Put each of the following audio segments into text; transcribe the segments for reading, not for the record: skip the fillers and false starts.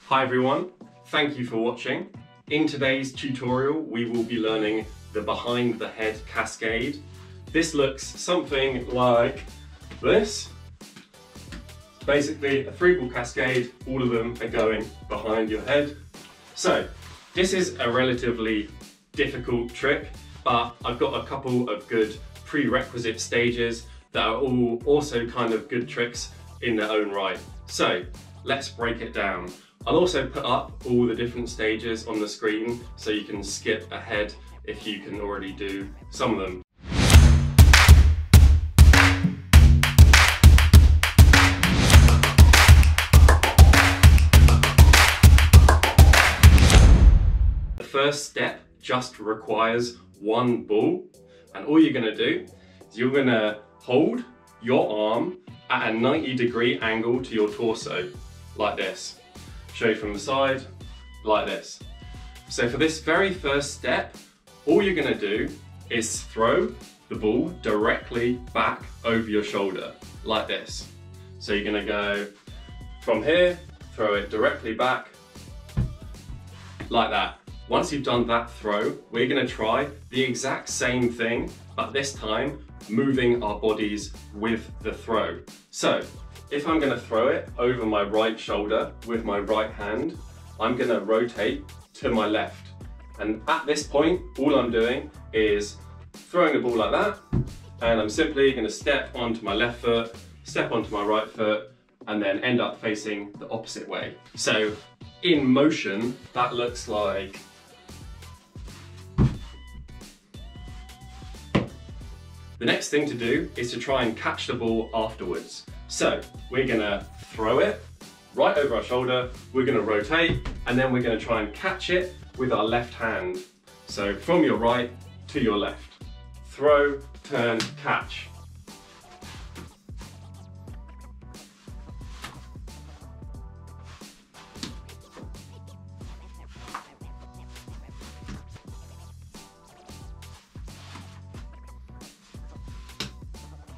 Hi everyone, thank you for watching. In today's tutorial we will be learning the behind the head cascade. This looks something like this. Basically a 3-ball cascade, all of them are going behind your head. So this is a relatively difficult trick, but I've got a couple of good prerequisite stages that are all also kind of good tricks in their own right. So let's break it down. I'll also put up all the different stages on the screen so you can skip ahead if you can already do some of them. The first step just requires one ball, and all you're going to do is you're going to hold your arm at a 90-degree angle to your torso, like this. Show you from the side, like this. So for this very first step, all you're going to do is throw the ball directly back over your shoulder, like this. So you're going to go from here, throw it directly back, like that. Once you've done that throw, we're going to try the exact same thing, but this time moving our bodies with the throw. So if I'm going to throw it over my right shoulder with my right hand, I'm going to rotate to my left. And at this point, all I'm doing is throwing the ball like that, and I'm simply going to step onto my left foot, step onto my right foot, and then end up facing the opposite way. So in motion, that looks like the next thing to do is to try and catch the ball afterwards. So we're gonna throw it right over our shoulder, we're gonna rotate, and then we're gonna try and catch it with our left hand. So from your right to your left. Throw, turn, catch.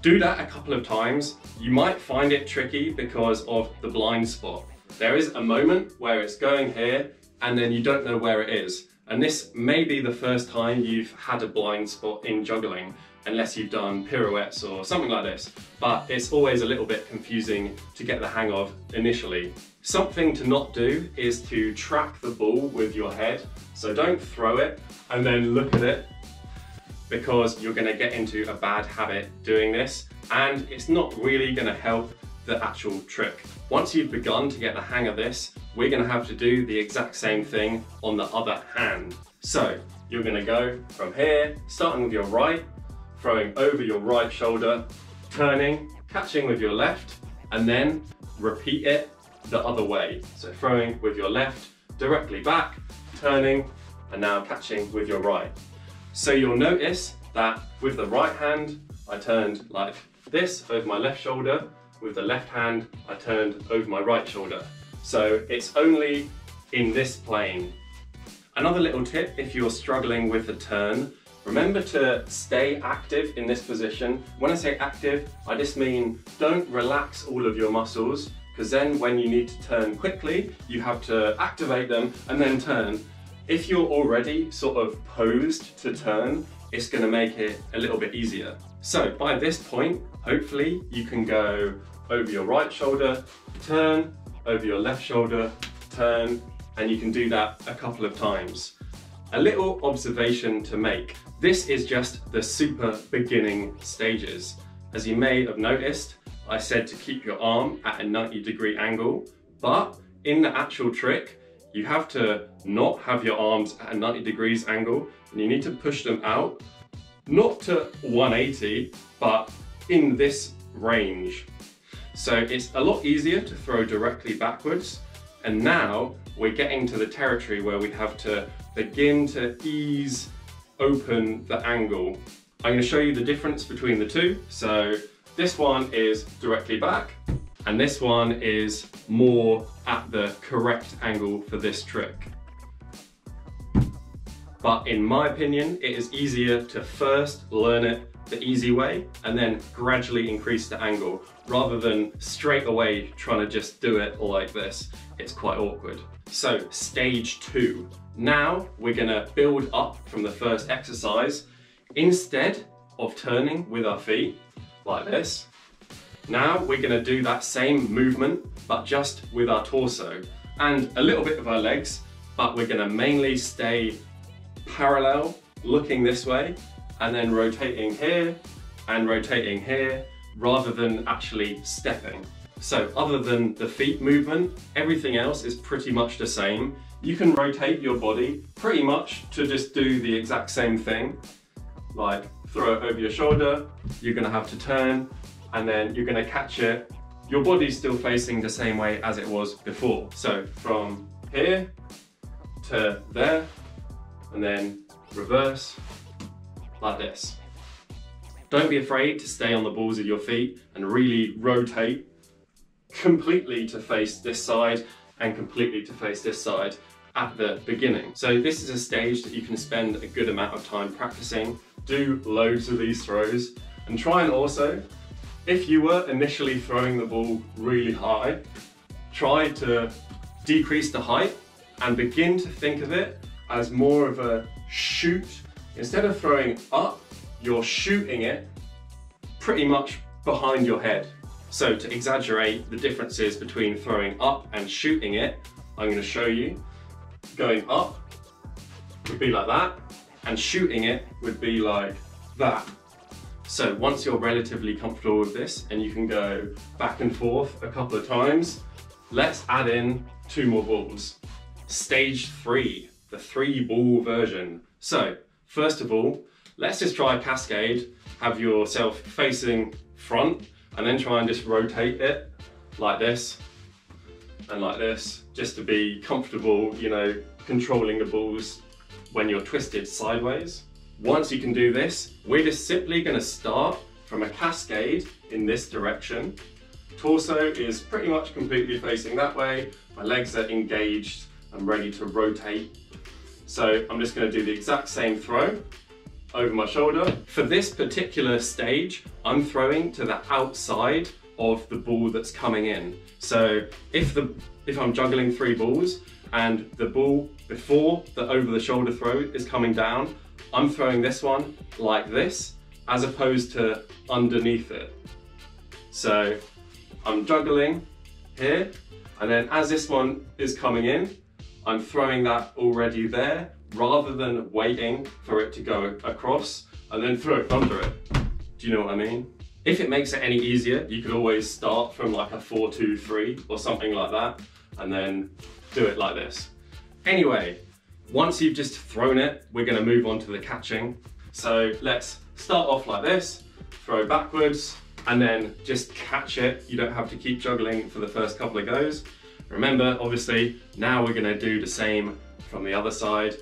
Do that a couple of times. You might find it tricky because of the blind spot. There is a moment where it's going here and then you don't know where it is. And this may be the first time you've had a blind spot in juggling, unless you've done pirouettes or something like this. But it's always a little bit confusing to get the hang of initially. Something to not do is to track the ball with your head. So don't throw it and then look at it, because you're going to get into a bad habit doing this, and it's not really going to help the actual trick. Once you've begun to get the hang of this, we're going to have to do the exact same thing on the other hand. So you're going to go from here, starting with your right, throwing over your right shoulder, turning, catching with your left, and then repeat it the other way. So throwing with your left, directly back, turning, and now catching with your right. So you'll notice that with the right hand, I turned like this over my left shoulder. With the left hand, I turned over my right shoulder. So it's only in this plane. Another little tip, if you're struggling with the turn, remember to stay active in this position. When I say active, I just mean don't relax all of your muscles, because then when you need to turn quickly, you have to activate them and then turn. If you're already sort of posed to turn, it's going to make it a little bit easier. So by this point, hopefully you can go over your right shoulder, turn, over your left shoulder, turn, and you can do that a couple of times. A little observation to make. This is just the super beginning stages. As you may have noticed, I said to keep your arm at a 90-degree angle, but in the actual trick, you have to not have your arms at a 90 degrees angle, and you need to push them out, not to 180, but in this range. So it's a lot easier to throw directly backwards. And now we're getting to the territory where we have to begin to ease open the angle. I'm going to show you the difference between the two. So this one is directly back, and this one is more at the correct angle for this trick. But in my opinion, it is easier to first learn it the easy way and then gradually increase the angle, rather than straight away trying to just do it like this. it's quite awkward. So stage 2. Now we're gonna build up from the first exercise. Instead of turning with our feet like this, now we're gonna do that same movement, but just with our torso and a little bit of our legs, but we're gonna mainly stay parallel, looking this way, and then rotating here and rotating here, rather than actually stepping. So other than the feet movement, everything else is pretty much the same. You can rotate your body pretty much to just do the exact same thing. Like throw it over your shoulder, you're gonna have to turn, and then you're gonna catch it. Your body's still facing the same way as it was before. So from here to there, and then reverse, like this. Don't be afraid to stay on the balls of your feet and really rotate completely to face this side and completely to face this side at the beginning. So this is a stage that you can spend a good amount of time practicing. Do loads of these throws, and try and also, if you were initially throwing the ball really high, try to decrease the height and begin to think of it as more of a shoot. Instead of throwing up, you're shooting it pretty much behind your head. So to exaggerate the differences between throwing up and shooting it, I'm going to show you. Going up would be like that, and shooting it would be like that. So once you're relatively comfortable with this and you can go back and forth a couple of times, let's add in 2 more balls. Stage 3, the 3-ball version. So first of all, let's just try a cascade. Have yourself facing front, and then try and just rotate it like this and like this, just to be comfortable, you know, controlling the balls when you're twisted sideways. Once you can do this, we're just simply going to start from a cascade in this direction. Torso is pretty much completely facing that way. My legs are engaged. I'm ready to rotate. So I'm just going to do the exact same throw over my shoulder. For this particular stage, I'm throwing to the outside of the ball that's coming in. So if I'm juggling 3 balls and the ball before the over the shoulder throw is coming down, I'm throwing this one like this as opposed to underneath it. So I'm juggling here, and then as this one is coming in, I'm throwing that already there, rather than waiting for it to go across and then throw it under it. Do you know what I mean? If it makes it any easier, you could always start from like a 4-2-3 or something like that, and then do it like this. Anyway, once you've just thrown it, we're going to move on to the catching. So let's start off like this, throw backwards, and then just catch it. You don't have to keep juggling for the first couple of goes. Remember, obviously, now we're going to do the same from the other side.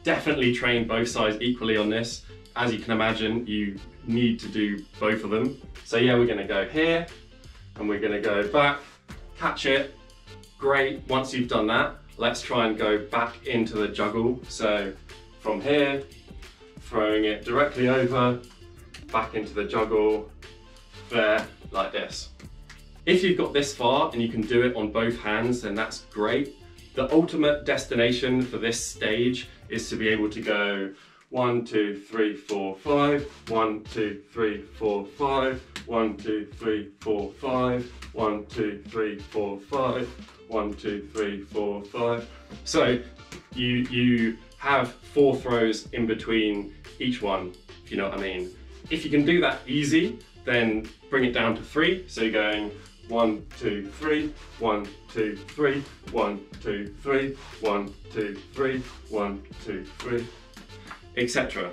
Definitely train both sides equally on this. As you can imagine, you need to do both of them. So yeah, we're going to go here, and we're going to go back, catch it. Great. Once you've done that, let's try and go back into the juggle. So from here, throwing it directly over, back into the juggle, there, like this. If you've got this far and you can do it on both hands, then that's great. The ultimate destination for this stage is to be able to go 1, 2, 3, 4, 5, 1, 2, 3, 4, 5, 1, 2, 3, 4, 5, 1, 2, 3, 4, 5, 1, 2, 3, 4, 5. So you have 4 throws in between each one, if you know what I mean. If you can do that easy, then bring it down to 3. So you're going 1, 2, 3, 1, 2, 3, 1, 2, 3, 1, 2, 3, 1, 2, 3, etc.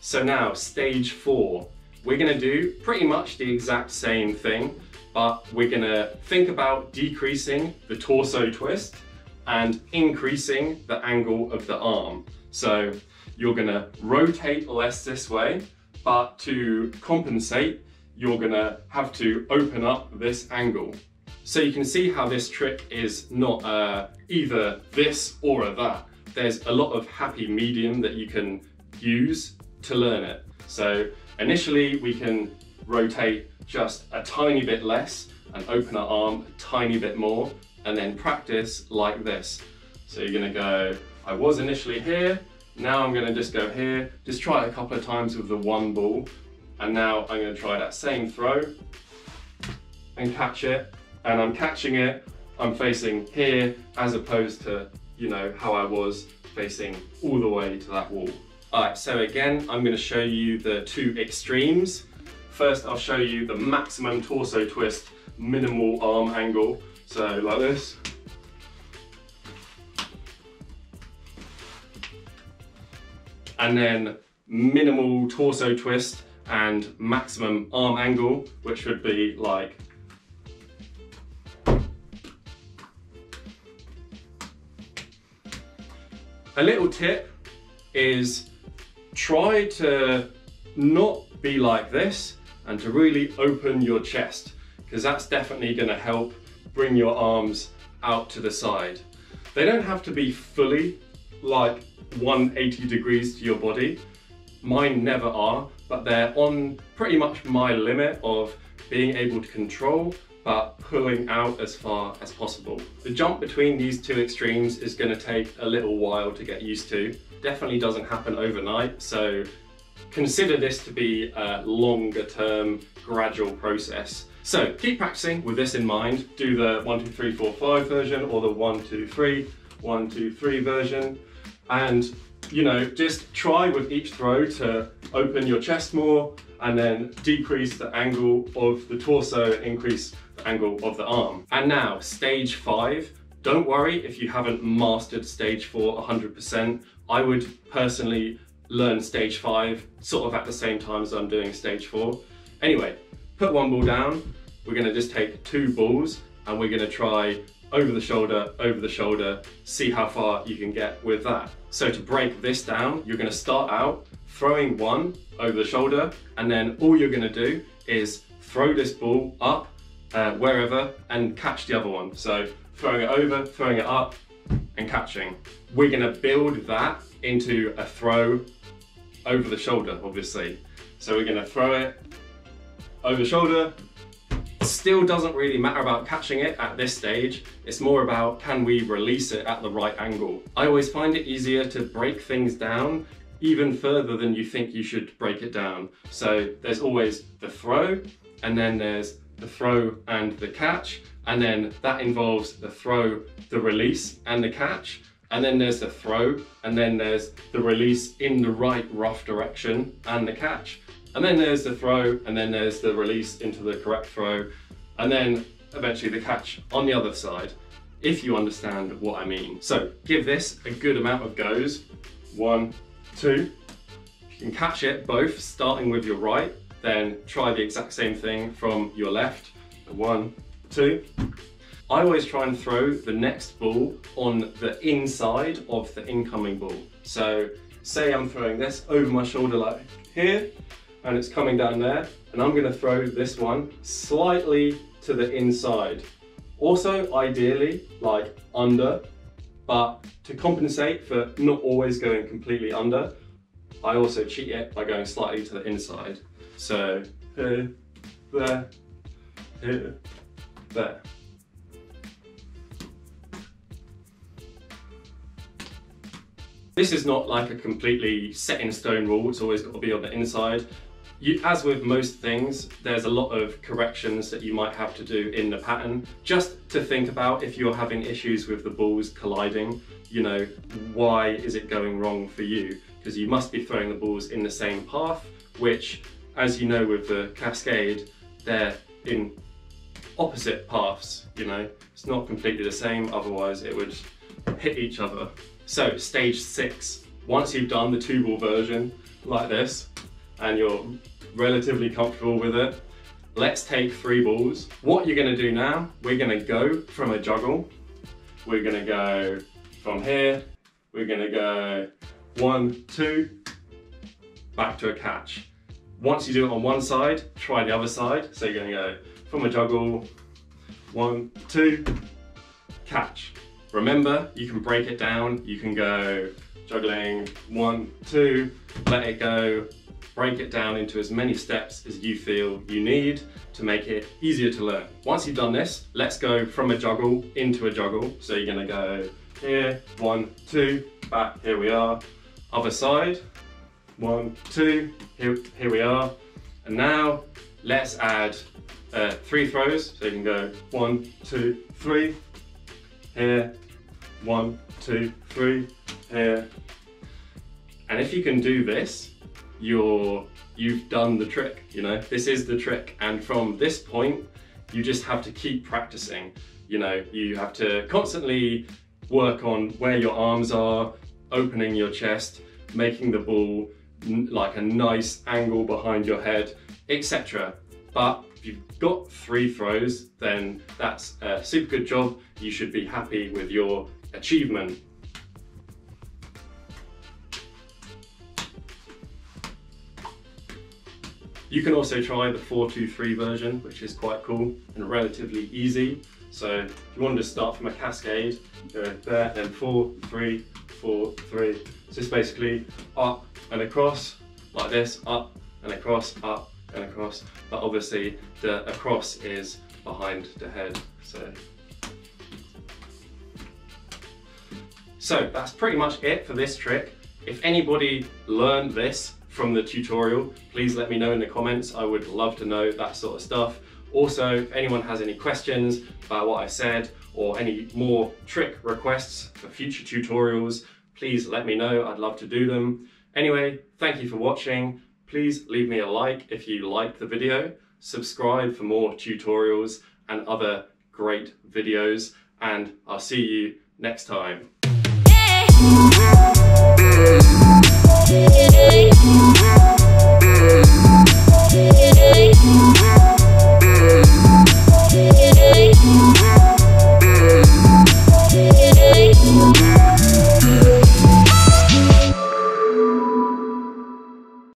So now, stage 4. We're going to do pretty much the exact same thing, but we're going to think about decreasing the torso twist and increasing the angle of the arm. So you're going to rotate less this way, but to compensate, you're going to have to open up this angle. So you can see how this trick is not either this or that. There's a lot of happy medium that you can use to learn it. So initially we can rotate just a tiny bit less and open our arm a tiny bit more, and then practice like this. So you're gonna go, I was initially here, now I'm gonna just go here, just try it a couple of times with the one ball, and now I'm gonna try that same throw and catch it, and I'm catching it, I'm facing here as opposed to, you know, how I was facing all the way to that wall. Alright, so again, I'm gonna show you the two extremes. First, I'll show you the maximum torso twist, minimal arm angle. So like this. And then minimal torso twist and maximum arm angle, which would be like a little tip is try to not be like this and to really open your chest, because that's definitely going to help bring your arms out to the side. They don't have to be fully like 180 degrees to your body. Mine never are, but they're on pretty much my limit of being able to control, but pulling out as far as possible. The jump between these two extremes is going to take a little while to get used to. Definitely doesn't happen overnight, so consider this to be a longer term, gradual process. So keep practicing with this in mind. Do the 1, 2, 3, 4, 5 version, or the 1, 2, 3, 1, 2, 3 version. And you know, just try with each throw to open your chest more and then decrease the angle of the torso and increase the angle of the arm. And now, stage 5. Don't worry if you haven't mastered stage 4 100%. I would personally learn stage 5 sort of at the same time as I'm doing stage 4. Anyway, put one ball down. We're gonna just take 2 balls and we're gonna try over the shoulder, see how far you can get with that. So to break this down, you're gonna start out throwing one over the shoulder, and then all you're gonna do is throw this ball up wherever and catch the other one. So throwing it over, throwing it up, and catching. We're gonna build that into a throw over the shoulder, obviously. So we're gonna throw it over the shoulder. Still doesn't really matter about catching it at this stage. It's more about, can we release it at the right angle? I always find it easier to break things down even further than you think you should break it down. So there's always the throw, and then there's the throw and the catch, and then that involves the throw, the release, and the catch. And then there's the throw, and then there's the release in the right rough direction and the catch. And then there's the throw, and then there's the release into the correct throw, and then eventually the catch on the other side, if you understand what I mean. So give this a good amount of goes. 1, 2. If you can catch it both, starting with your right, then try the exact same thing from your left. 1, 2. I always try and throw the next ball on the inside of the incoming ball. So say I'm throwing this over my shoulder like here, and it's coming down there, and I'm gonna throw this one slightly to the inside. Also, ideally, like under, but to compensate for not always going completely under, I also cheat it by going slightly to the inside. So, here, there, here, there. This is not like a completely set in stone rule, it's always got to be on the inside. As with most things, there's a lot of corrections that you might have to do in the pattern, just to think about if you're having issues with the balls colliding, you know, why is it going wrong for you? Because you must be throwing the balls in the same path, which, as you know with the cascade, they're in opposite paths, you know. It's not completely the same, otherwise it would hit each other. So, stage 6. Once you've done the 2-ball version, like this, and you're relatively comfortable with it, let's take 3 balls. What you're gonna do now, we're gonna go from a juggle. We're gonna go from here, we're gonna go 1, 2, back to a catch. Once you do it on one side, try the other side. So you're gonna go from a juggle, 1, 2, catch. Remember, you can break it down. You can go juggling 1, 2, let it go, break it down into as many steps as you feel you need to make it easier to learn. Once you've done this, let's go from a juggle into a juggle. So you're gonna go here, 1, 2, back, here we are. Other side, 1, 2, here we are. And now let's add 3 throws. So you can go 1, 2, 3, here, 1, 2, 3, here. And if you can do this, you've done the trick, you know, this is the trick. And from this point, you just have to keep practicing. You know, you have to constantly work on where your arms are, opening your chest, making the ball like a nice angle behind your head, etc. But if you've got 3 throws, then that's a super good job. You should be happy with your achievement. You can also try the 4-2-3 version, which is quite cool and relatively easy. So if you wanted to start from a cascade, go there, then 4, 3, 4, 3. So it's basically up and across, like this, up and across, up and across. But obviously the across is behind the head. So that's pretty much it for this trick. If anybody learned this from the tutorial, please let me know in the comments. I would love to know that sort of stuff. Also, if anyone has any questions about what I said or any more trick requests for future tutorials, please let me know. I'd love to do them. Anyway, thank you for watching. Please leave me a like if you liked the video. Subscribe for more tutorials and other great videos, and I'll see you next time.